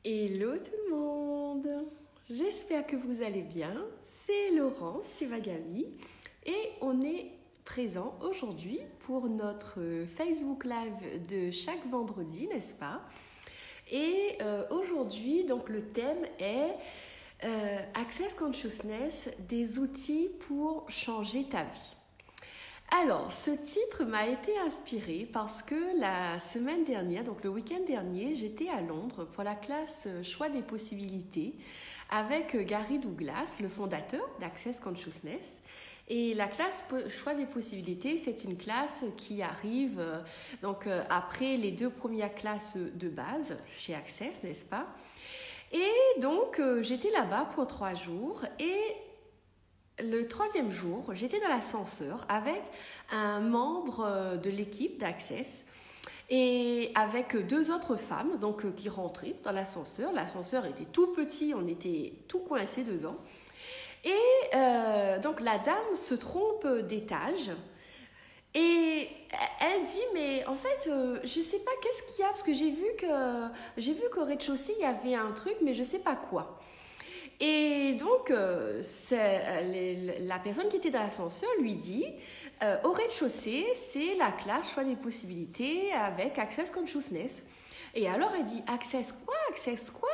Hello tout le monde, j'espère que vous allez bien, c'est Laurence, c'est Vagami et on est présent aujourd'hui pour notre Facebook Live de chaque vendredi, n'est-ce pas? Et aujourd'hui, donc le thème est Access Consciousness, des outils pour changer ta vie. Alors, ce titre m'a été inspiré parce que la semaine dernière, donc le week-end dernier, j'étais à Londres pour la classe Choix des possibilités avec Gary Douglas, le fondateur d'Access Consciousness. Et la classe Choix des possibilités, c'est une classe qui arrive après les 2 premières classes de base chez Access, n'est-ce pas? Et donc, j'étais là-bas pour 3 jours et le 3e jour, j'étais dans l'ascenseur avec un membre de l'équipe d'Access et avec 2 autres femmes qui rentraient dans l'ascenseur. L'ascenseur était tout petit, on était tout coincés dedans. Et donc la dame se trompe d'étage et elle dit mais en fait je sais pas qu'est-ce qu'il y a parce que j'ai vu qu'au rez-de-chaussée il y avait un truc mais je sais pas quoi. Et donc, la personne qui était dans l'ascenseur lui dit au rez-de-chaussée, c'est la classe Choix des possibilités avec Access Consciousness. Et alors, elle dit Access quoi? Access quoi?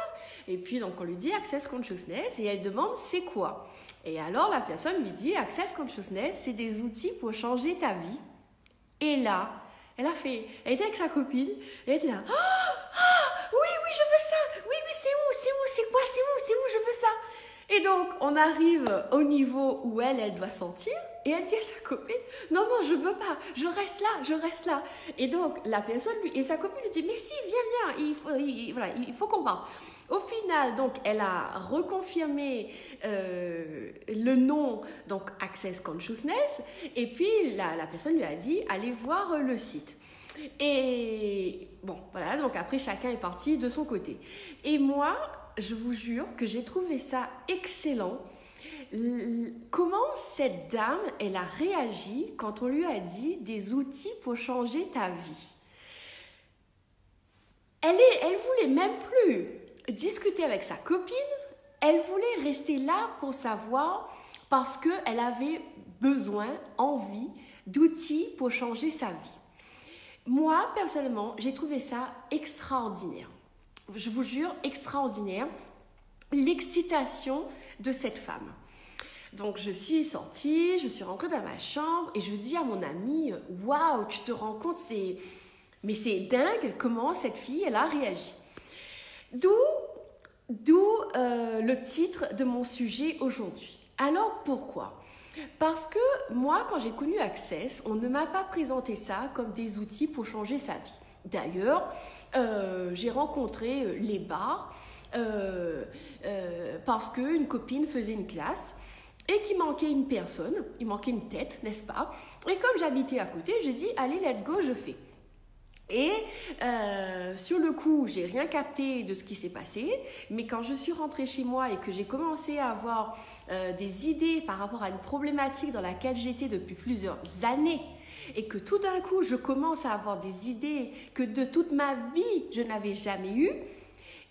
Et puis, donc, on lui dit Access Consciousness et elle demande c'est quoi? Et alors, la personne lui dit Access Consciousness, c'est des outils pour changer ta vie. Et là, elle était avec sa copine et elle était là. Oui, je veux ça. Oui, c'est où, je veux ça. Et donc, on arrive au niveau où elle doit sortir et elle dit à sa copine, non, je veux pas, je reste là. Et donc, la personne, et sa copine lui dit, mais si, viens, il faut qu'on parte. Au final, donc, elle a reconfirmé le nom, donc Access Consciousness, et puis la personne lui a dit, allez voir le site. Et bon, voilà, donc après, chacun est parti de son côté. Et moi, je vous jure que j'ai trouvé ça excellent. Comment cette dame, elle a réagi quand on lui a dit des outils pour changer ta vie. Elle voulait même plus discuter avec sa copine, elle voulait rester là pour savoir parce qu'elle avait besoin, envie d'outils pour changer sa vie. Moi, personnellement, j'ai trouvé ça extraordinaire. Je vous jure, extraordinaire, l'excitation de cette femme. Donc, je suis sortie, je suis rentrée dans ma chambre et je dis à mon amie, waouh, tu te rends compte, c'est dingue comment cette fille, elle a réagi. D'où le titre de mon sujet aujourd'hui. Alors, pourquoi ? Parce que moi, quand j'ai connu Access, on ne m'a pas présenté ça comme des outils pour changer sa vie. D'ailleurs, j'ai rencontré les bars parce qu'une copine faisait une classe et qu'il manquait une personne, il manquait une tête, n'est-ce pas? Et comme j'habitais à côté, j'ai dit, allez, let's go, je fais. Et sur le coup, j'ai rien capté de ce qui s'est passé, mais quand je suis rentrée chez moi et que j'ai commencé à avoir des idées par rapport à une problématique dans laquelle j'étais depuis plusieurs années, et que tout d'un coup, je commence à avoir des idées que de toute ma vie, je n'avais jamais eues,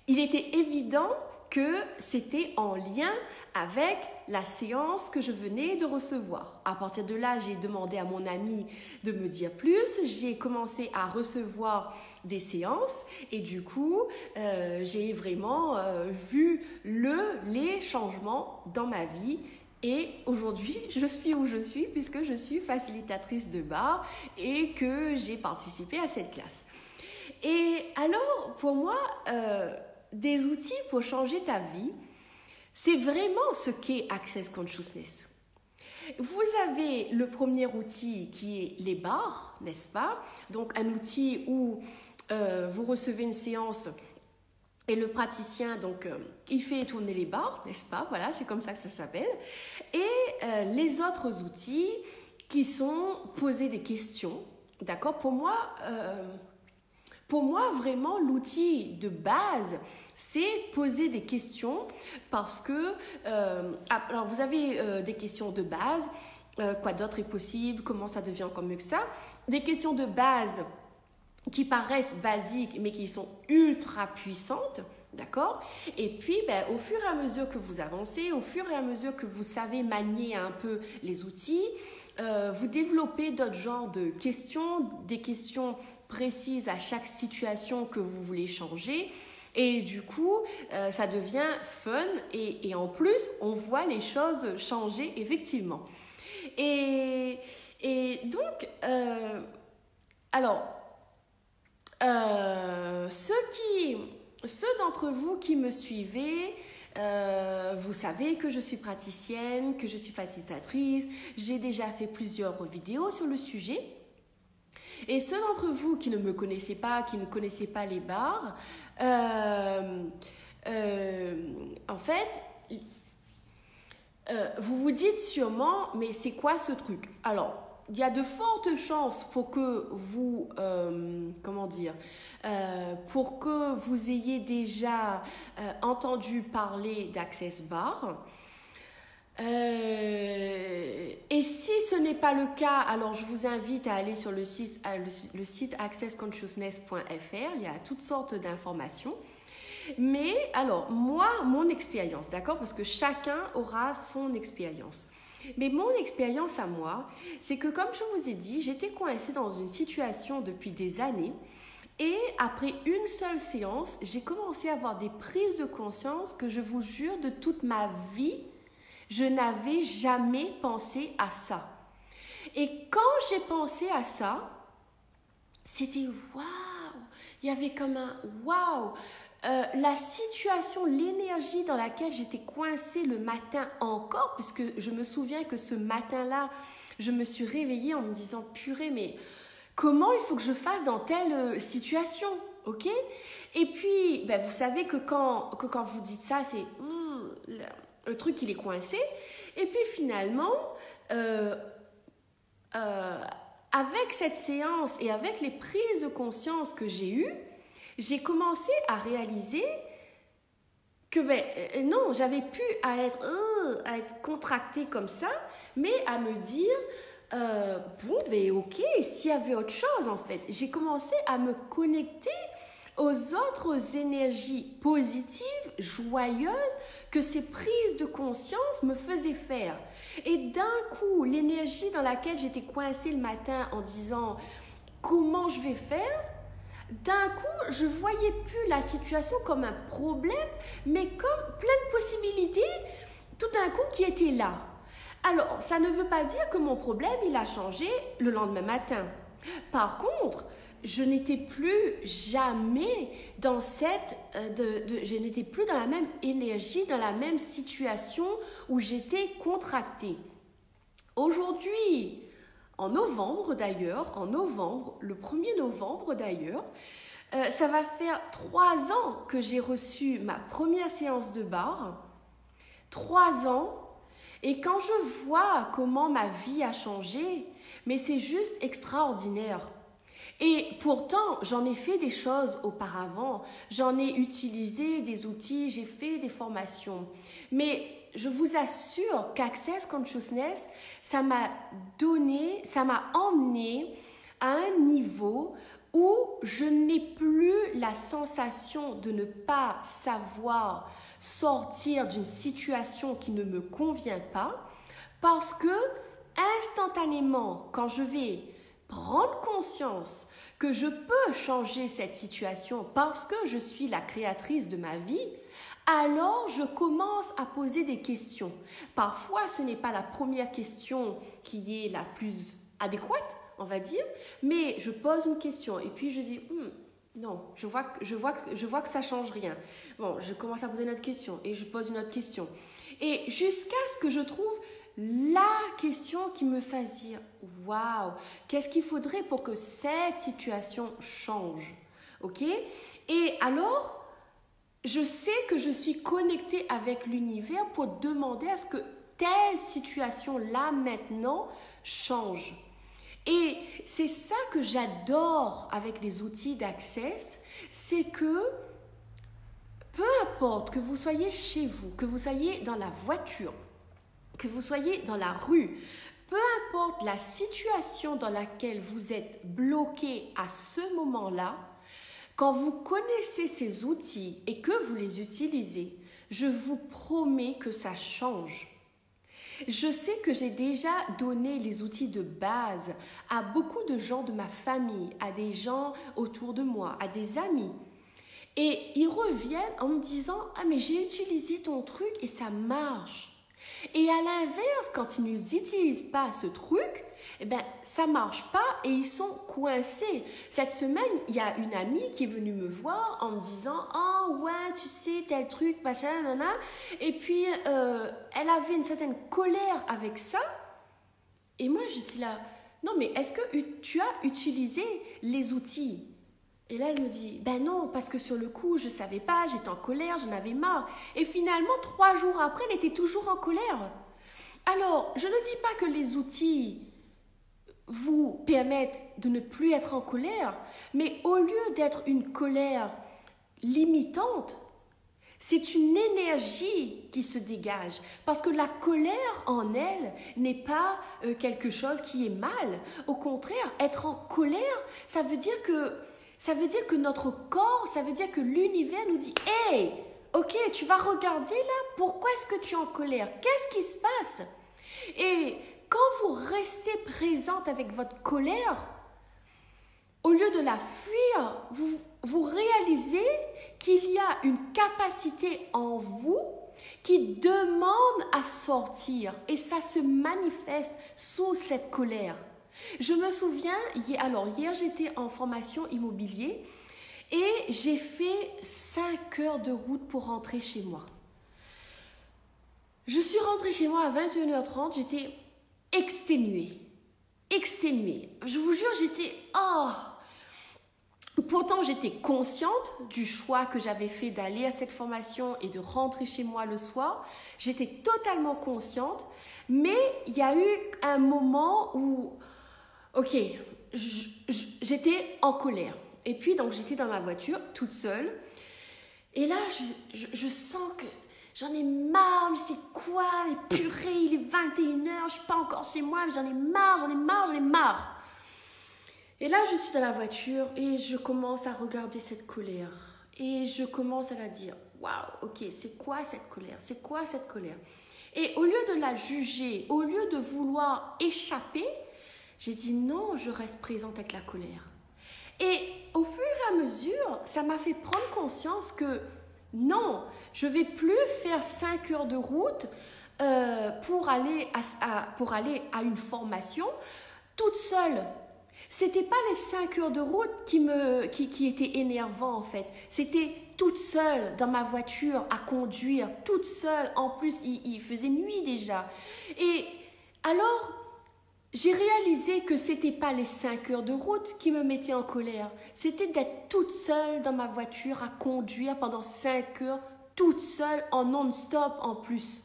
il était évident que c'était en lien avec la séance que je venais de recevoir. À partir de là, j'ai demandé à mon ami de me dire plus. J'ai commencé à recevoir des séances et du coup, j'ai vraiment vu les changements dans ma vie. Et aujourd'hui, je suis où je suis puisque je suis facilitatrice de bar et que j'ai participé à cette classe. Et alors, pour moi, des outils pour changer ta vie, c'est vraiment ce qu'est Access Consciousness. Vous avez le premier outil qui est les bars, n'est-ce pas? Donc un outil où vous recevez une séance et le praticien, il fait tourner les bars, n'est-ce pas? Voilà, c'est comme ça que ça s'appelle. Et les autres outils qui sont poser des questions, d'accord? Pour moi, vraiment, l'outil de base, c'est poser des questions parce que, alors vous avez des questions de base, quoi d'autre est possible, comment ça devient encore mieux que ça, des questions de base qui paraissent basiques mais qui sont ultra puissantes, D'accord? Et puis, ben, au fur et à mesure que vous avancez, au fur et à mesure que vous savez manier un peu les outils, vous développez d'autres genres de questions, des questions précises à chaque situation que vous voulez changer. Et du coup, ça devient fun et en plus, on voit les choses changer effectivement. Et donc, alors, ceux d'entre vous qui me suivez, vous savez que je suis praticienne, que je suis facilitatrice, j'ai déjà fait plusieurs vidéos sur le sujet. Et ceux d'entre vous qui ne me connaissaient pas, qui ne connaissaient pas les barres, en fait, vous vous dites sûrement, mais c'est quoi ce truc? Alors, il y a de fortes chances pour que vous, pour que vous ayez déjà entendu parler d'Access Bar. Et si ce n'est pas le cas, alors je vous invite à aller sur le site accessconsciousness.fr, il y a toutes sortes d'informations. Mais alors, moi, mon expérience, d'accord, parce que chacun aura son expérience. Mais mon expérience à moi, c'est que comme je vous ai dit, j'étais coincée dans une situation depuis des années et après une seule séance, j'ai commencé à avoir des prises de conscience que je vous jure de toute ma vie, je n'avais jamais pensé à ça. Et quand j'ai pensé à ça, c'était waouh, il y avait comme un waouh. La situation, l'énergie dans laquelle j'étais coincée le matin encore, puisque je me souviens que ce matin-là, je me suis réveillée en me disant purée, mais comment il faut que je fasse dans telle situation, ok? Et puis, ben, vous savez que quand vous dites ça, c'est le truc il est coincé. Et puis finalement, avec cette séance et avec les prises de conscience que j'ai eues, j'ai commencé à réaliser que non, j'avais plus à être contractée comme ça, mais à me dire ok, s'il y avait autre chose en fait. J'ai commencé à me connecter aux autres énergies positives, joyeuses que ces prises de conscience me faisaient faire. Et d'un coup, l'énergie dans laquelle j'étais coincée le matin en disant comment je vais faire, d'un coup, je ne voyais plus la situation comme un problème, mais comme plein de possibilités, tout d'un coup, qui étaient là. Alors, ça ne veut pas dire que mon problème, il a changé le lendemain matin. Par contre, je n'étais plus jamais dans je n'étais plus dans la même énergie, dans la même situation où j'étais contractée. Aujourd'hui, en novembre, le 1er novembre d'ailleurs, ça va faire 3 ans que j'ai reçu ma première séance de barre. 3 ans. Et quand je vois comment ma vie a changé, mais c'est juste extraordinaire. Et pourtant, j'en ai fait des choses auparavant. J'en ai utilisé des outils, j'ai fait des formations. Mais je vous assure qu'Access Consciousness, ça m'a emmené à un niveau où je n'ai plus la sensation de ne pas savoir sortir d'une situation qui ne me convient pas, parce que instantanément, quand je vais prendre conscience que je peux changer cette situation parce que je suis la créatrice de ma vie, alors je commence à poser des questions. Parfois, ce n'est pas la première question qui est la plus adéquate, on va dire, mais je pose une question et puis je dis non, je vois que ça change rien. Bon, je commence à poser une autre question et je pose une autre question. Et jusqu'à ce que je trouve la question qui me fasse dire waouh, qu'est-ce qu'il faudrait pour que cette situation change, ok? Et alors, je sais que je suis connectée avec l'univers pour demander à ce que telle situation là maintenant change. Et c'est ça que j'adore avec les outils d'Access, c'est que peu importe que vous soyez chez vous, que vous soyez dans la voiture, que vous soyez dans la rue, peu importe la situation dans laquelle vous êtes bloqué à ce moment-là, Quand vous connaissez ces outils et que vous les utilisez, je vous promets que ça change. Je sais que j'ai déjà donné les outils de base à beaucoup de gens de ma famille, à des gens autour de moi, à des amis. Et ils reviennent en me disant « Ah mais j'ai utilisé ton truc et ça marche ». Et à l'inverse, quand ils n'utilisent pas ce truc, eh ben, ça ne marche pas et ils sont coincés. Cette semaine, il y a une amie qui est venue me voir en me disant « Oh ouais, tu sais, tel truc, machin, nanana ». Et puis, elle avait une certaine colère avec ça. Et moi, je dis là « Non, mais est-ce que tu as utilisé les outils ?» Et là, elle me dit, ben non, parce que sur le coup, je ne savais pas, j'étais en colère, j'en avais marre. Et finalement, 3 jours après, elle était toujours en colère. Alors, je ne dis pas que les outils vous permettent de ne plus être en colère, mais au lieu d'être une colère limitante, c'est une énergie qui se dégage. Parce que la colère en elle n'est pas quelque chose qui est mal. Au contraire, être en colère, ça veut dire que notre corps, ça veut dire que l'univers nous dit « Hey, ok, tu vas regarder là, pourquoi est-ce que tu es en colère? Qu'est-ce qui se passe ?» Et quand vous restez présente avec votre colère, au lieu de la fuir, vous réalisez qu'il y a une capacité en vous qui demande à sortir et ça se manifeste sous cette colère. Je me souviens, hier j'étais en formation immobilier et j'ai fait 5 heures de route pour rentrer chez moi. Je suis rentrée chez moi à 21h30, j'étais exténuée. Je vous jure, j'étais... Pourtant, j'étais consciente du choix que j'avais fait d'aller à cette formation et de rentrer chez moi le soir. J'étais totalement consciente, mais il y a eu un moment où... Ok, j'étais en colère. Et puis, donc, j'étais dans ma voiture, toute seule. Et là, je sens que j'en ai marre, mais c'est quoi? Et purée, il est 21h, je ne suis pas encore chez moi, mais j'en ai marre. Et là, je suis dans la voiture et je commence à regarder cette colère. Et je commence à la dire, waouh, ok, c'est quoi cette colère? Et au lieu de la juger, au lieu de vouloir échapper, j'ai dit non, je reste présente avec la colère. Et au fur et à mesure, ça m'a fait prendre conscience que non, je ne vais plus faire 5 heures de route pour aller à une formation toute seule. Ce n'était pas les 5 heures de route qui étaient énervants en fait. C'était toute seule dans ma voiture à conduire, toute seule. En plus, il faisait nuit déjà. Et alors... j'ai réalisé que ce n'était pas les 5 heures de route qui me mettaient en colère. C'était d'être toute seule dans ma voiture à conduire pendant 5 heures, toute seule en non-stop en plus.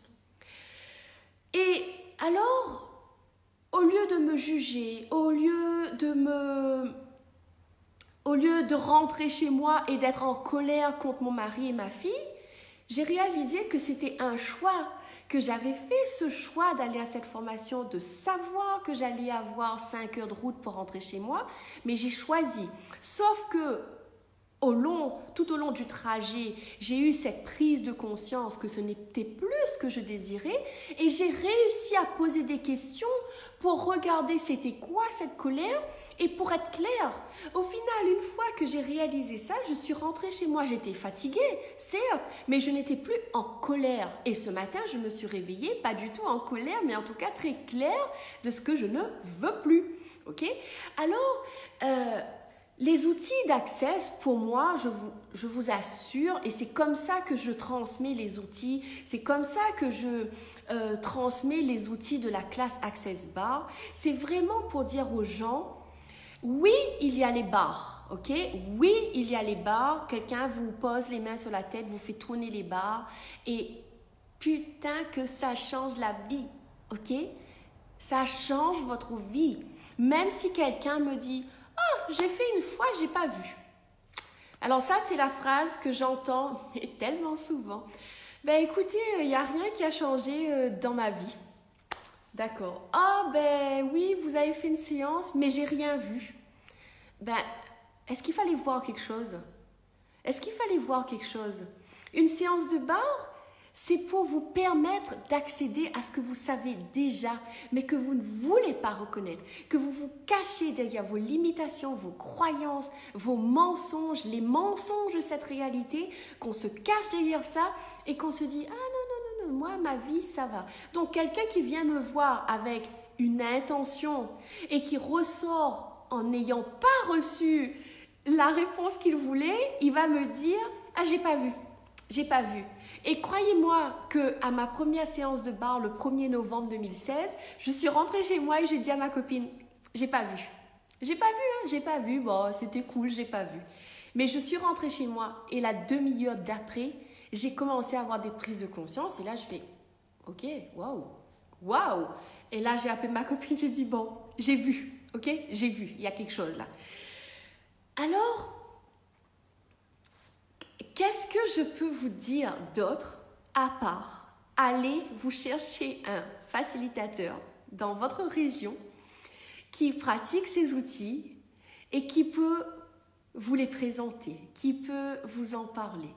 Et alors, au lieu de me juger, au lieu de rentrer chez moi et d'être en colère contre mon mari et ma fille, j'ai réalisé que c'était un choix. Que j'avais fait ce choix d'aller à cette formation, de savoir que j'allais avoir 5 heures de route pour rentrer chez moi, mais j'ai choisi. Sauf que tout au long du trajet, j'ai eu cette prise de conscience que ce n'était plus ce que je désirais et j'ai réussi à poser des questions pour regarder c'était quoi cette colère et pour être claire. Au final, une fois que j'ai réalisé ça, je suis rentrée chez moi. J'étais fatiguée, certes, mais je n'étais plus en colère. Et ce matin, je me suis réveillée, pas du tout en colère, mais en tout cas très claire de ce que je ne veux plus. Ok ? Alors, les outils d'Access, pour moi, je vous assure, et c'est comme ça que je transmets les outils, c'est comme ça que je transmets les outils de la classe Access Bar, c'est vraiment pour dire aux gens, oui, il y a les barres, ok? Oui, il y a les barres, quelqu'un vous pose les mains sur la tête, vous fait tourner les barres, et putain que ça change la vie, ok? Ça change votre vie, même si quelqu'un me dit... Oh, j'ai fait une fois, j'ai pas vu. Alors ça, c'est la phrase que j'entends tellement souvent. Ben écoutez, il n'y a rien qui a changé dans ma vie. D'accord. Oh, ben oui, vous avez fait une séance, mais j'ai rien vu. Ben, est-ce qu'il fallait voir quelque chose? Est-ce qu'il fallait voir quelque chose? Une séance de barre, c'est pour vous permettre d'accéder à ce que vous savez déjà, mais que vous ne voulez pas reconnaître, que vous vous cachez derrière vos limitations, vos croyances, vos mensonges, les mensonges de cette réalité, qu'on se cache derrière ça et qu'on se dit « Ah non, non, non, non, moi, ma vie, ça va ». Donc, quelqu'un qui vient me voir avec une intention et qui ressort en n'ayant pas reçu la réponse qu'il voulait, il va me dire « Ah, j'ai pas vu. J'ai pas vu ». Et croyez-moi qu'à ma première séance de barre, le 1er novembre 2016, je suis rentrée chez moi et j'ai dit à ma copine, j'ai pas vu. J'ai pas vu, hein, j'ai pas vu, bon, c'était cool, j'ai pas vu. Mais je suis rentrée chez moi et la demi-heure d'après, j'ai commencé à avoir des prises de conscience et là, je fais, ok, waouh, waouh. Et là, j'ai appelé ma copine, j'ai dit, bon, j'ai vu, ok, j'ai vu, il y a quelque chose là. Alors, qu'est-ce que je peux vous dire d'autre à part aller vous chercher un facilitateur dans votre région qui pratique ces outils et qui peut vous les présenter, qui peut vous en parler.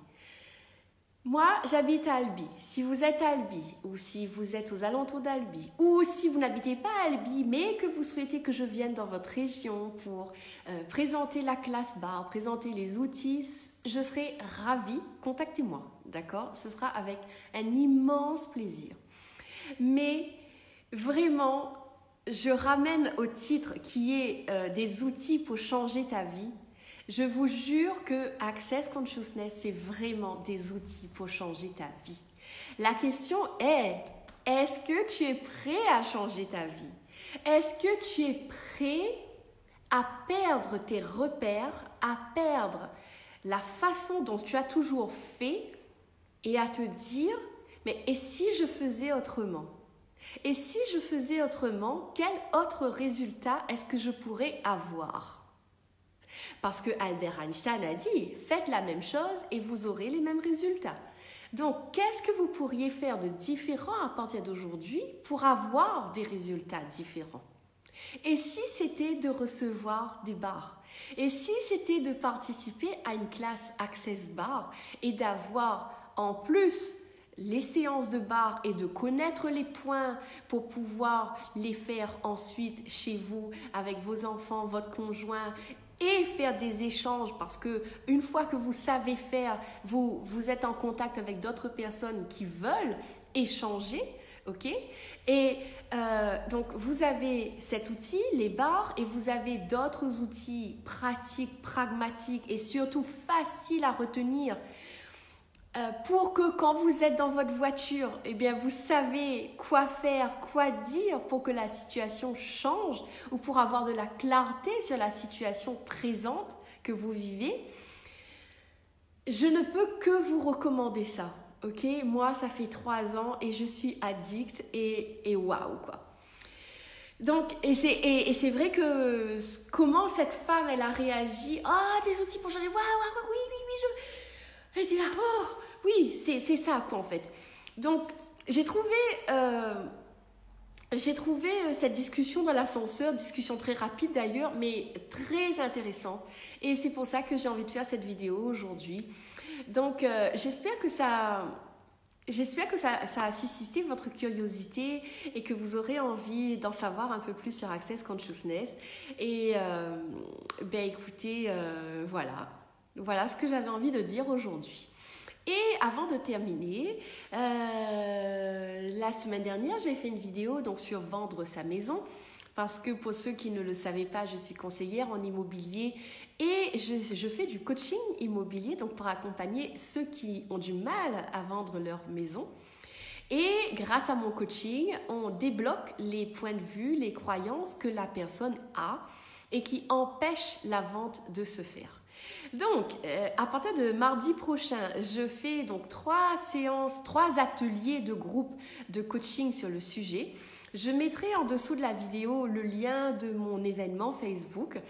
Moi, j'habite à Albi. Si vous êtes à Albi ou si vous êtes aux alentours d'Albi ou si vous n'habitez pas à Albi mais que vous souhaitez que je vienne dans votre région pour présenter la classe barre, présenter les outils, je serai ravie. Contactez-moi, d'accord? Ce sera avec un immense plaisir. Mais vraiment, je ramène au titre qui est des outils pour changer ta vie. Je vous jure que Access Consciousness, c'est vraiment des outils pour changer ta vie. La question est, est-ce que tu es prêt à changer ta vie? Est-ce que tu es prêt à perdre tes repères, à perdre la façon dont tu as toujours fait et à te dire, mais et si je faisais autrement? Et si je faisais autrement, quel autre résultat est-ce que je pourrais avoir? Parce que Albert Einstein a dit, faites la même chose et vous aurez les mêmes résultats. Donc, qu'est-ce que vous pourriez faire de différent à partir d'aujourd'hui pour avoir des résultats différents? Et si c'était de recevoir des barres? Et si c'était de participer à une classe Access Bar et d'avoir en plus les séances de barre et de connaître les points pour pouvoir les faire ensuite chez vous avec vos enfants, votre conjoint et faire des échanges parce que une fois que vous savez faire, vous êtes en contact avec d'autres personnes qui veulent échanger, ok? Et donc vous avez cet outil, les barres, et vous avez d'autres outils pratiques, pragmatiques et surtout faciles à retenir pour que quand vous êtes dans votre voiture, eh bien, vous savez quoi faire, quoi dire pour que la situation change ou pour avoir de la clarté sur la situation présente que vous vivez. Je ne peux que vous recommander ça, ok? Moi, ça fait 3 ans et je suis addict et waouh, quoi. Donc, et c'est vrai que comment cette femme, elle a réagi. Ah, des outils pour changer, waouh, oui, elle dit là, oh, oui, c'est ça quoi en fait. Donc j'ai trouvé cette discussion dans l'ascenseur, discussion très rapide d'ailleurs, mais très intéressante. Et c'est pour ça que j'ai envie de faire cette vidéo aujourd'hui. Donc j'espère que ça a suscité votre curiosité et que vous aurez envie d'en savoir un peu plus sur Access Consciousness. Et écoutez, voilà ce que j'avais envie de dire aujourd'hui. Et avant de terminer, la semaine dernière, j'ai fait une vidéo donc, sur vendre sa maison. Parce que pour ceux qui ne le savaient pas, je suis conseillère en immobilier et je fais du coaching immobilier donc pour accompagner ceux qui ont du mal à vendre leur maison. Et grâce à mon coaching, on débloque les points de vue, les croyances que la personne a et qui empêchent la vente de se faire. Donc, à partir de mardi prochain, je fais donc 3 ateliers de groupe de coaching sur le sujet. Je mettrai en dessous de la vidéo le lien de mon événement Facebook.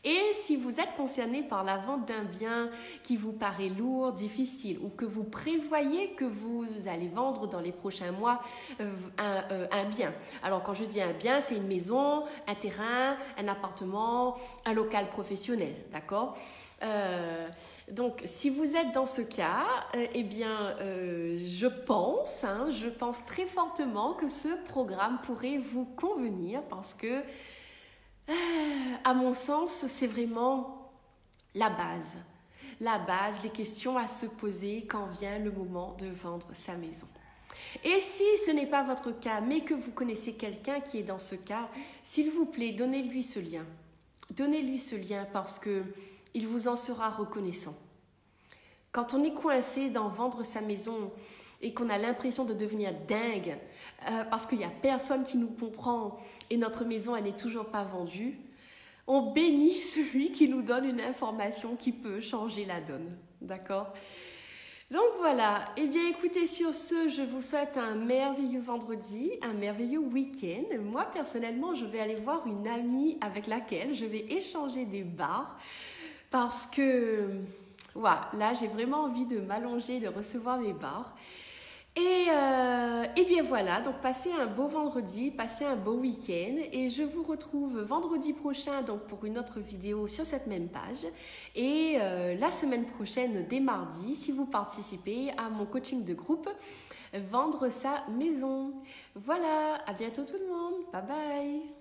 Et si vous êtes concerné par la vente d'un bien qui vous paraît lourd, difficile ou que vous prévoyez que vous allez vendre dans les prochains mois un bien. Alors quand je dis un bien, c'est une maison, un terrain, un appartement, un local professionnel, d'accord ? Donc, si vous êtes dans ce cas, eh bien, je pense très fortement que ce programme pourrait vous convenir parce que, à mon sens, c'est vraiment la base. La base, les questions à se poser quand vient le moment de vendre sa maison. Et si ce n'est pas votre cas, mais que vous connaissez quelqu'un qui est dans ce cas, s'il vous plaît, donnez-lui ce lien. Donnez-lui ce lien parce que il vous en sera reconnaissant. Quand on est coincé dans vendre sa maison et qu'on a l'impression de devenir dingue parce qu'il n'y a personne qui nous comprend et notre maison elle n'est toujours pas vendue, on bénit celui qui nous donne une information qui peut changer la donne. D'accord ? Donc voilà, eh bien écoutez, sur ce, je vous souhaite un merveilleux vendredi, un merveilleux week-end. Moi, personnellement, je vais aller voir une amie avec laquelle je vais échanger des bars parce que, voilà, là, j'ai vraiment envie de m'allonger, de recevoir mes bars. Et bien voilà, donc passez un beau vendredi, passez un beau week-end et je vous retrouve vendredi prochain donc pour une autre vidéo sur cette même page et la semaine prochaine dès mardi si vous participez à mon coaching de groupe Vendre sa maison. Voilà, à bientôt tout le monde, bye bye.